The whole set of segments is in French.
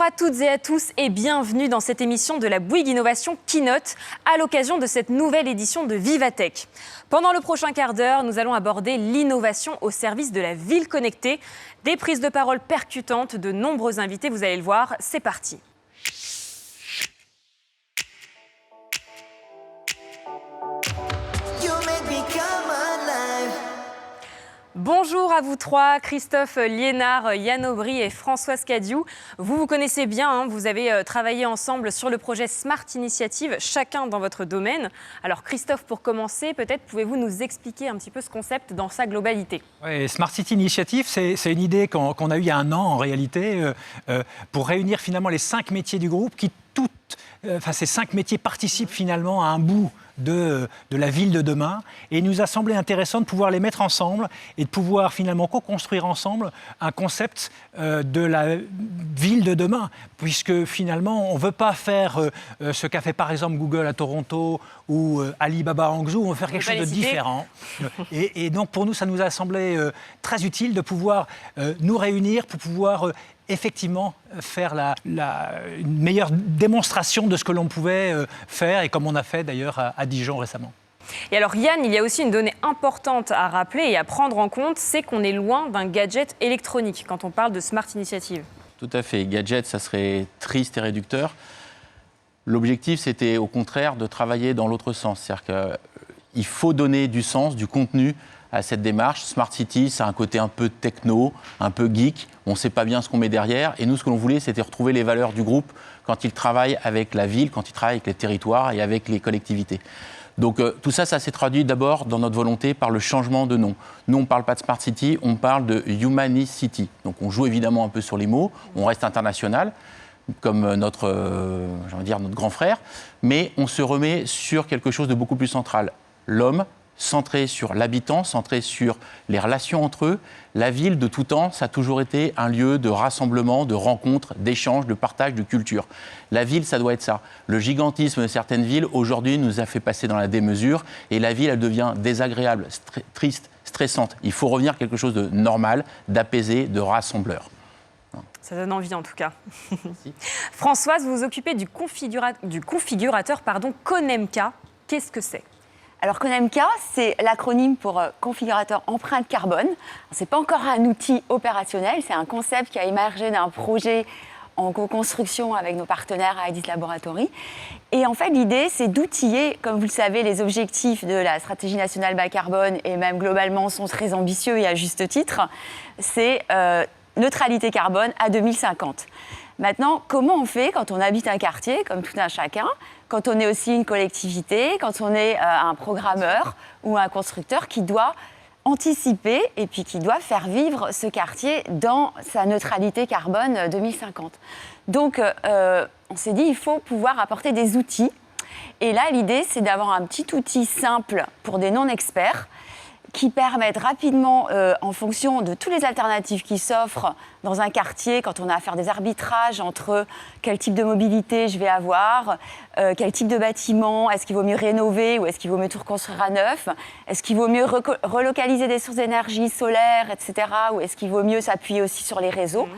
Bonjour à toutes et à tous et bienvenue dans cette émission de la Bouygues Innovation Keynote à l'occasion de cette nouvelle édition de Vivatech. Pendant le prochain quart d'heure, nous allons aborder l'innovation au service de la ville connectée. Des prises de parole percutantes, de nombreux invités, vous allez le voir, c'est parti. Bonjour à vous trois, Christophe Liénard, Yann Aubry et Françoise Cadiou. Vous vous connaissez bien, vous avez travaillé ensemble sur le projet Smart Initiative, chacun dans votre domaine. Alors Christophe, pour commencer, peut-être pouvez-vous nous expliquer un petit peu ce concept dans sa globalité? Oui, Smart City Initiative, c'est une idée qu'on a eue il y a un an en réalité, pour réunir finalement les 5 métiers du groupe qui ces 5 métiers participent finalement à un bout de la ville de demain. Et il nous a semblé intéressant de pouvoir les mettre ensemble et de pouvoir finalement co-construire ensemble un concept de la ville de demain. Puisque finalement, on ne veut pas faire ce qu'a fait par exemple Google à Toronto ou Alibaba à Hangzhou, on veut faire quelque chose de différent. Et donc pour nous, ça nous a semblé très utile de pouvoir nous réunir pour pouvoir effectivement faire une meilleure démonstration de ce que l'on pouvait faire, et comme on a fait d'ailleurs à Dijon récemment. Et alors Yann, il y a aussi une donnée importante à rappeler et à prendre en compte, c'est qu'on est loin d'un gadget électronique quand on parle de Smart Initiative. Tout à fait. Gadget, ça serait triste et réducteur. L'objectif, c'était au contraire de travailler dans l'autre sens. C'est-à-dire qu'il faut donner du sens, du contenu à cette démarche. Smart City, c'est un côté un peu techno, un peu geek. On ne sait pas bien ce qu'on met derrière. Et nous, ce que l'on voulait, c'était retrouver les valeurs du groupe quand il travaille avec la ville, quand il travaille avec les territoires et avec les collectivités. Donc tout ça, ça s'est traduit d'abord dans notre volonté par le changement de nom. Nous, on ne parle pas de Smart City, on parle de Humanicity. Donc on joue évidemment un peu sur les mots, on reste international, comme notre grand frère, mais on se remet sur quelque chose de beaucoup plus central. L'homme, centré sur l'habitant, centré sur les relations entre eux. La ville, de tout temps, ça a toujours été un lieu de rassemblement, de rencontre, d'échange, de partage, de culture. La ville, ça doit être ça. Le gigantisme de certaines villes, aujourd'hui, nous a fait passer dans la démesure, et la ville, elle devient désagréable, triste, stressante. Il faut revenir à quelque chose de normal, d'apaisé, de rassembleur. Ça donne envie en tout cas. Françoise, vous vous occupez du configurateur Conemca. Qu'est-ce que c'est ? Alors Conemca, c'est l'acronyme pour configurateur empreinte carbone. Ce n'est pas encore un outil opérationnel, c'est un concept qui a émergé d'un projet en co-construction avec nos partenaires à Edith Laboratory. Et en fait, l'idée, c'est d'outiller, comme vous le savez, les objectifs de la stratégie nationale bas carbone et même globalement sont très ambitieux et à juste titre. C'est neutralité carbone à 2050. Maintenant, comment on fait quand on habite un quartier, comme tout un chacun, quand on est aussi une collectivité, quand on est un programmeur ou un constructeur qui doit anticiper et puis qui doit faire vivre ce quartier dans sa neutralité carbone 2050. Donc, on s'est dit, il faut pouvoir apporter des outils. Et là, l'idée, c'est d'avoir un petit outil simple pour des non-experts qui permettent rapidement, en fonction de toutes les alternatives qui s'offrent dans un quartier, quand on a à faire des arbitrages entre quel type de mobilité je vais avoir, quel type de bâtiment, est-ce qu'il vaut mieux rénover ou est-ce qu'il vaut mieux tout reconstruire à neuf, est-ce qu'il vaut mieux relocaliser des sources d'énergie solaire, etc., ou est-ce qu'il vaut mieux s'appuyer aussi sur les réseaux.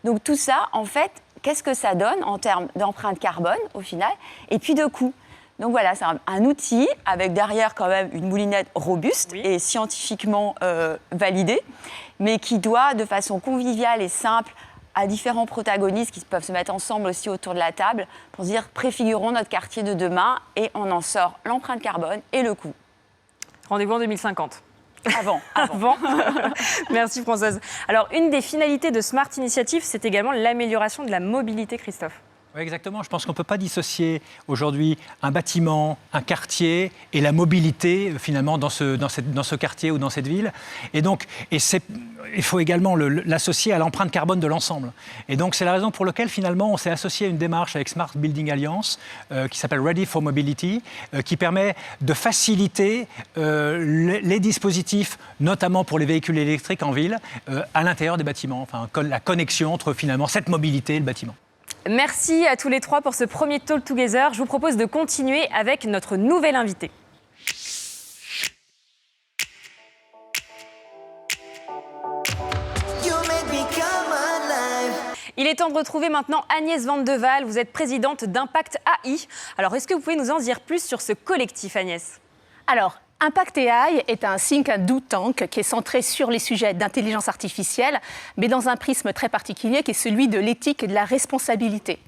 Donc tout ça, en fait, qu'est-ce que ça donne en termes d'empreinte carbone, au final, et puis de coût. Donc voilà, c'est un outil avec derrière quand même une moulinette robuste et scientifiquement validée, mais qui doit, de façon conviviale et simple, à différents protagonistes qui peuvent se mettre ensemble aussi autour de la table, pour se dire préfigurons notre quartier de demain et on en sort l'empreinte carbone et le coût. Rendez-vous en 2050. Avant. Merci Françoise. Alors, une des finalités de Smart Initiative, c'est également l'amélioration de la mobilité, Christophe. Oui, exactement. Je pense qu'on ne peut pas dissocier aujourd'hui un bâtiment, un quartier et la mobilité finalement dans ce quartier ou dans cette ville. Et donc, il faut également l'associer à l'empreinte carbone de l'ensemble. Et donc, c'est la raison pour laquelle finalement on s'est associé à une démarche avec Smart Building Alliance qui s'appelle Ready for Mobility, qui permet de faciliter les dispositifs, notamment pour les véhicules électriques en ville, à l'intérieur des bâtiments. Enfin, la connexion entre finalement cette mobilité et le bâtiment. Merci à tous les trois pour ce premier Talk Together. Je vous propose de continuer avec notre nouvel invité. Il est temps de retrouver maintenant Agnès Van de Waal. Vous êtes présidente d'Impact AI. Alors, est-ce que vous pouvez nous en dire plus sur ce collectif, Agnès ? Alors, Impact AI est un think and do tank qui est centré sur les sujets d'intelligence artificielle, mais dans un prisme très particulier qui est celui de l'éthique et de la responsabilité.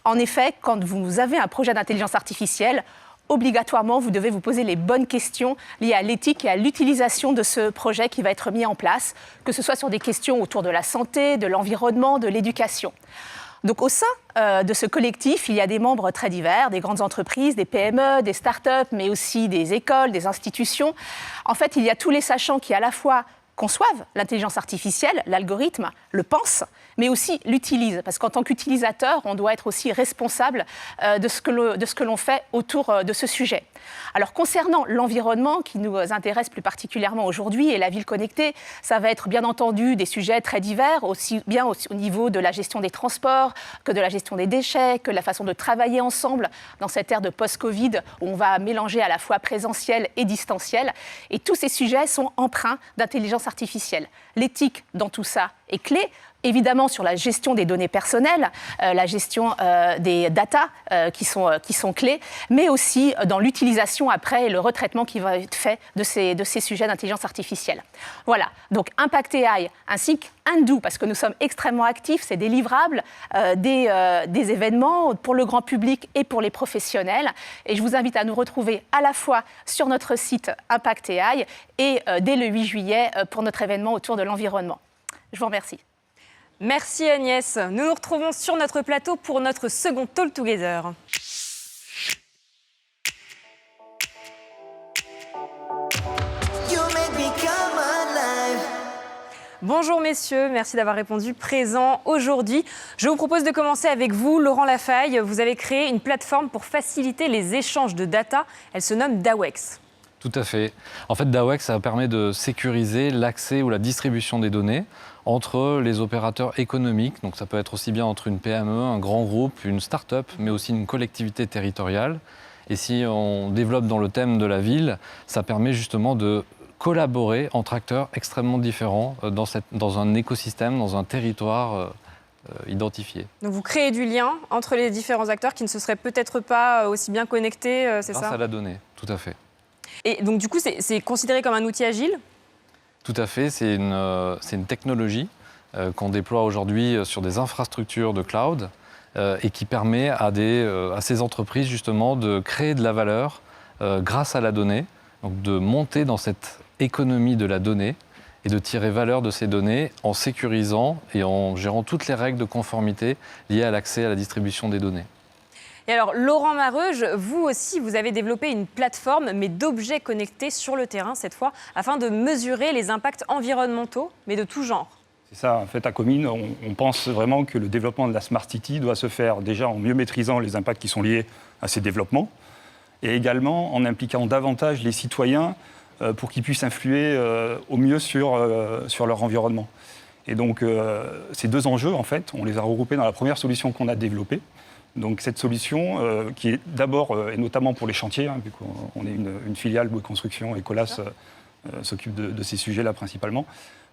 En effet, quand vous avez un projet d'intelligence artificielle, obligatoirement, vous devez vous poser les bonnes questions liées à l'éthique et à l'utilisation de ce projet qui va être mis en place, que ce soit sur des questions autour de la santé, de l'environnement, de l'éducation. Donc au sein de ce collectif, il y a des membres très divers, des grandes entreprises, des PME, des start-up, mais aussi des écoles, des institutions. En fait, il y a tous les sachants qui à la fois conçoivent l'intelligence artificielle, l'algorithme, le pensent, mais aussi l'utilisent. Parce qu'en tant qu'utilisateur, on doit être aussi responsable de ce que l'on fait autour de ce sujet. Alors concernant l'environnement qui nous intéresse plus particulièrement aujourd'hui et la ville connectée, ça va être bien entendu des sujets très divers, aussi bien au niveau de la gestion des transports, que de la gestion des déchets, que de la façon de travailler ensemble dans cette ère de post-Covid où on va mélanger à la fois présentiel et distanciel. Et tous ces sujets sont empreints d'intelligence artificielle. L'éthique dans tout ça est clé. Évidemment sur la gestion des données personnelles, la gestion des data qui sont clés, mais aussi dans l'utilisation après et le retraitement qui va être fait de ces sujets d'intelligence artificielle. Voilà, donc Impact AI ainsi qu'Undo, parce que nous sommes extrêmement actifs, c'est des livrables, des événements pour le grand public et pour les professionnels. Et je vous invite à nous retrouver à la fois sur notre site Impact AI et dès le 8 juillet pour notre événement autour de l'environnement. Je vous remercie. Merci Agnès. Nous nous retrouvons sur notre plateau pour notre second Talk Together. Bonjour messieurs, merci d'avoir répondu présent aujourd'hui. Je vous propose de commencer avec vous, Laurent Lafaille. Vous avez créé une plateforme pour faciliter les échanges de data. Elle se nomme DAWEX. Tout à fait. En fait, DAWEX, ça permet de sécuriser l'accès ou la distribution des données entre les opérateurs économiques. Donc ça peut être aussi bien entre une PME, un grand groupe, une start-up, mais aussi une collectivité territoriale. Et si on développe dans le thème de la ville, ça permet justement de collaborer entre acteurs extrêmement différents dans un écosystème, dans un territoire identifié. Donc vous créez du lien entre les différents acteurs qui ne se seraient peut-être pas aussi bien connectés, c'est ça ? Grâce à la donnée, tout à fait. Et donc du coup, c'est considéré comme un outil agile ? Tout à fait, c'est une technologie qu'on déploie aujourd'hui sur des infrastructures de cloud et qui permet à ces entreprises justement de créer de la valeur grâce à la donnée, donc de monter dans cette économie de la donnée et de tirer valeur de ces données en sécurisant et en gérant toutes les règles de conformité liées à l'accès à la distribution des données. Et alors, Laurent Mareuge, vous aussi, vous avez développé une plateforme, mais d'objets connectés sur le terrain, cette fois, afin de mesurer les impacts environnementaux, mais de tout genre. C'est ça, en fait, à Comines, on pense vraiment que le développement de la Smart City doit se faire déjà en mieux maîtrisant les impacts qui sont liés à ces développements, et également en impliquant davantage les citoyens pour qu'ils puissent influer au mieux sur leur environnement. Et donc, ces deux enjeux, en fait, on les a regroupés dans la première solution qu'on a développée. Donc cette solution, qui est d'abord, et notamment pour les chantiers, vu qu'on est une filiale Bouygues Construction et Colas s'occupe de ces sujets-là principalement.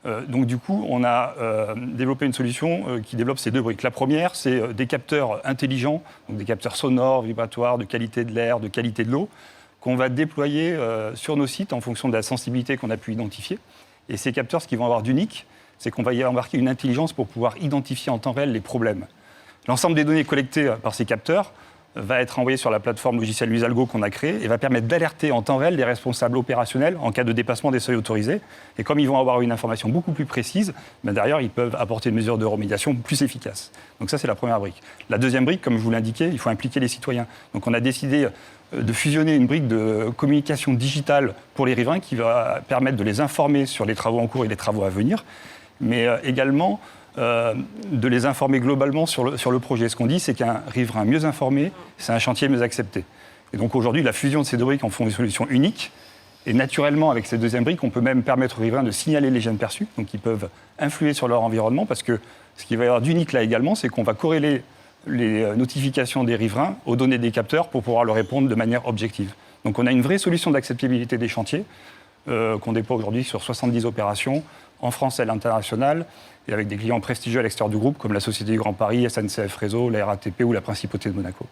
Donc du coup, on a développé une solution qui développe ces deux briques. La première, c'est des capteurs intelligents, donc des capteurs sonores, vibratoires, de qualité de l'air, de qualité de l'eau, qu'on va déployer sur nos sites en fonction de la sensibilité qu'on a pu identifier. Et ces capteurs, ce qu'ils vont avoir d'unique, c'est qu'on va y embarquer une intelligence pour pouvoir identifier en temps réel les problèmes. L'ensemble des données collectées par ces capteurs va être envoyé sur la plateforme logicielle Luisalgo qu'on a créée et va permettre d'alerter en temps réel les responsables opérationnels en cas de dépassement des seuils autorisés. Et comme ils vont avoir une information beaucoup plus précise, derrière, ils peuvent apporter une mesure de remédiation plus efficace. Donc ça, c'est la première brique. La deuxième brique, comme je vous l'indiquais, il faut impliquer les citoyens. Donc on a décidé de fusionner une brique de communication digitale pour les riverains qui va permettre de les informer sur les travaux en cours et les travaux à venir, mais également de les informer globalement sur le projet. Ce qu'on dit, c'est qu'un riverain mieux informé, c'est un chantier mieux accepté. Et donc aujourd'hui, la fusion de ces deux briques en font une solution unique. Et naturellement, avec ces deuxième briques, on peut même permettre aux riverains de signaler les gênes perçus. Donc ils peuvent influer sur leur environnement, parce que ce qui va y avoir d'unique là également, c'est qu'on va corréler les notifications des riverains aux données des capteurs pour pouvoir leur répondre de manière objective. Donc on a une vraie solution d'acceptabilité des chantiers qu'on déploie aujourd'hui sur 70 opérations, en France et à l'international, et avec des clients prestigieux à l'extérieur du groupe, comme la Société du Grand Paris, SNCF Réseau, la RATP ou la Principauté de Monaco.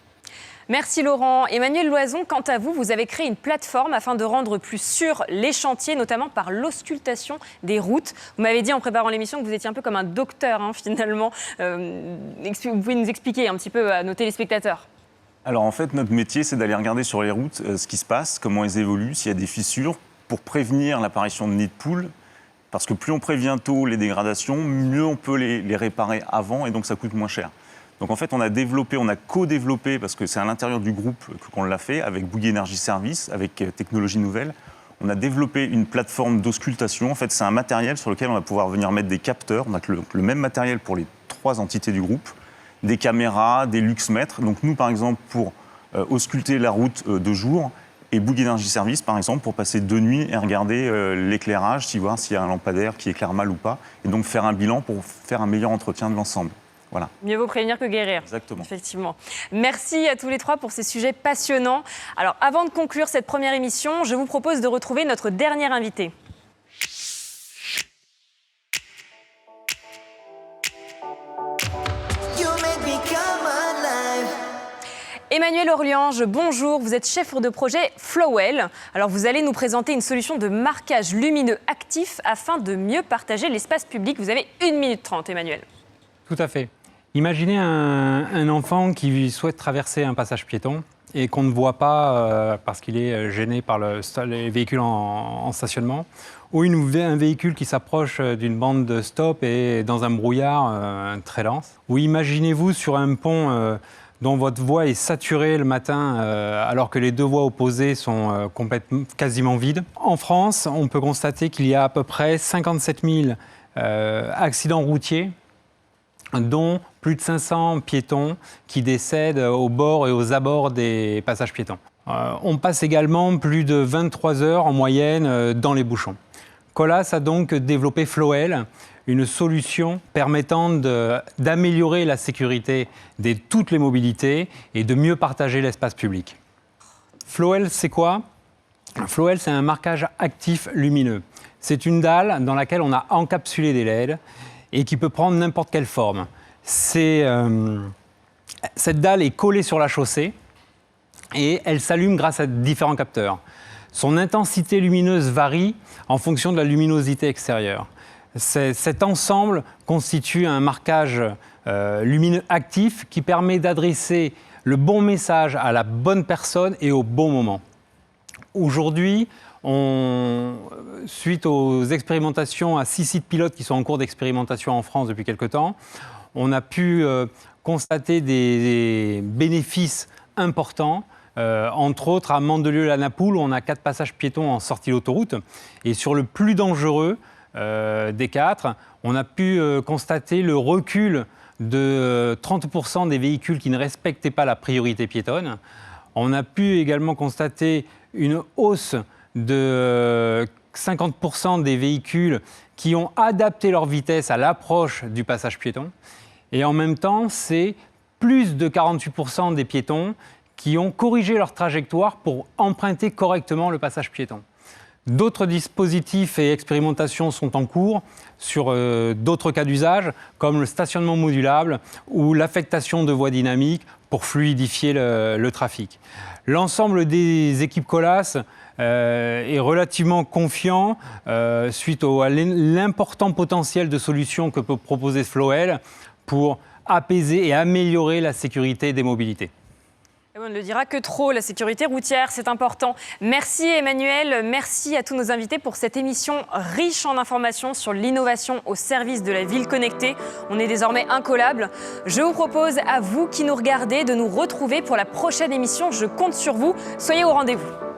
Merci Laurent. Emmanuel Loison, quant à vous, vous avez créé une plateforme afin de rendre plus sûrs les chantiers, notamment par l'auscultation des routes. Vous m'avez dit en préparant l'émission que vous étiez un peu comme un docteur, finalement. Vous pouvez nous expliquer un petit peu à nos téléspectateurs? Alors en fait, notre métier, c'est d'aller regarder sur les routes ce qui se passe, comment elles évoluent, s'il y a des fissures, pour prévenir l'apparition de nids de poules. Parce que plus on prévient tôt les dégradations, mieux on peut les réparer avant, et donc ça coûte moins cher. Donc en fait, on a co-développé, parce que c'est à l'intérieur du groupe qu'on l'a fait, avec Bouygues Energy Service, avec Technologie Nouvelle. On a développé une plateforme d'auscultation. En fait, c'est un matériel sur lequel on va pouvoir venir mettre des capteurs. On a le même matériel pour les 3 entités du groupe, des caméras, des luxmètres. Donc nous, par exemple, pour ausculter la route de jour, et Bouygues Energy Service, par exemple, pour passer de nuit et regarder l'éclairage, voir s'il y a un lampadaire qui éclaire mal ou pas, et donc faire un bilan pour faire un meilleur entretien de l'ensemble. Voilà. Mieux vaut prévenir que guérir. Exactement. Effectivement. Merci à tous les 3 pour ces sujets passionnants. Alors, avant de conclure cette première émission, je vous propose de retrouver notre dernier invité. Emmanuel Orliange, bonjour, vous êtes chef de projet Flowell. Alors vous allez nous présenter une solution de marquage lumineux actif afin de mieux partager l'espace public. Vous avez 1 minute 30, Emmanuel. Tout à fait. Imaginez un enfant qui souhaite traverser un passage piéton et qu'on ne voit pas parce qu'il est gêné par les véhicules en stationnement, ou un véhicule qui s'approche d'une bande de stop et dans un brouillard très dense. Ou imaginez-vous sur un pont dont votre voie est saturée le matin alors que les 2 voies opposées sont quasiment vides. En France, on peut constater qu'il y a à peu près 57 000 accidents routiers, dont plus de 500 piétons qui décèdent au bord et aux abords des passages piétons. On passe également plus de 23 heures en moyenne dans les bouchons. Colas a donc développé Flowell, une solution permettant d'améliorer la sécurité de toutes les mobilités et de mieux partager l'espace public. Flowell, c'est quoi? Flowell, c'est un marquage actif lumineux. C'est une dalle dans laquelle on a encapsulé des LED et qui peut prendre n'importe quelle forme. Cette dalle est collée sur la chaussée et elle s'allume grâce à différents capteurs. Son intensité lumineuse varie en fonction de la luminosité extérieure. Cet ensemble constitue un marquage lumineux actif qui permet d'adresser le bon message à la bonne personne et au bon moment. Aujourd'hui, suite aux expérimentations à 6 sites pilotes qui sont en cours d'expérimentation en France depuis quelque temps, on a pu constater des bénéfices importants. Entre autres, à Mandelieu-la-Napoule, où on a 4 passages piétons en sortie d'autoroute. Et sur le plus dangereux des 4, on a pu constater le recul de 30% des véhicules qui ne respectaient pas la priorité piétonne. On a pu également constater une hausse de 50% des véhicules qui ont adapté leur vitesse à l'approche du passage piéton. Et en même temps, c'est plus de 48% des piétons qui ont corrigé leur trajectoire pour emprunter correctement le passage piéton. D'autres dispositifs et expérimentations sont en cours sur d'autres cas d'usage, comme le stationnement modulable ou l'affectation de voies dynamiques pour fluidifier le trafic. L'ensemble des équipes Colas est relativement confiant suite à l'important potentiel de solutions que peut proposer Flowell pour apaiser et améliorer la sécurité des mobilités. On ne le dira que trop, la sécurité routière, c'est important. Merci Emmanuel, merci à tous nos invités pour cette émission riche en informations sur l'innovation au service de la ville connectée. On est désormais incollables. Je vous propose à vous qui nous regardez de nous retrouver pour la prochaine émission. Je compte sur vous, soyez au rendez-vous.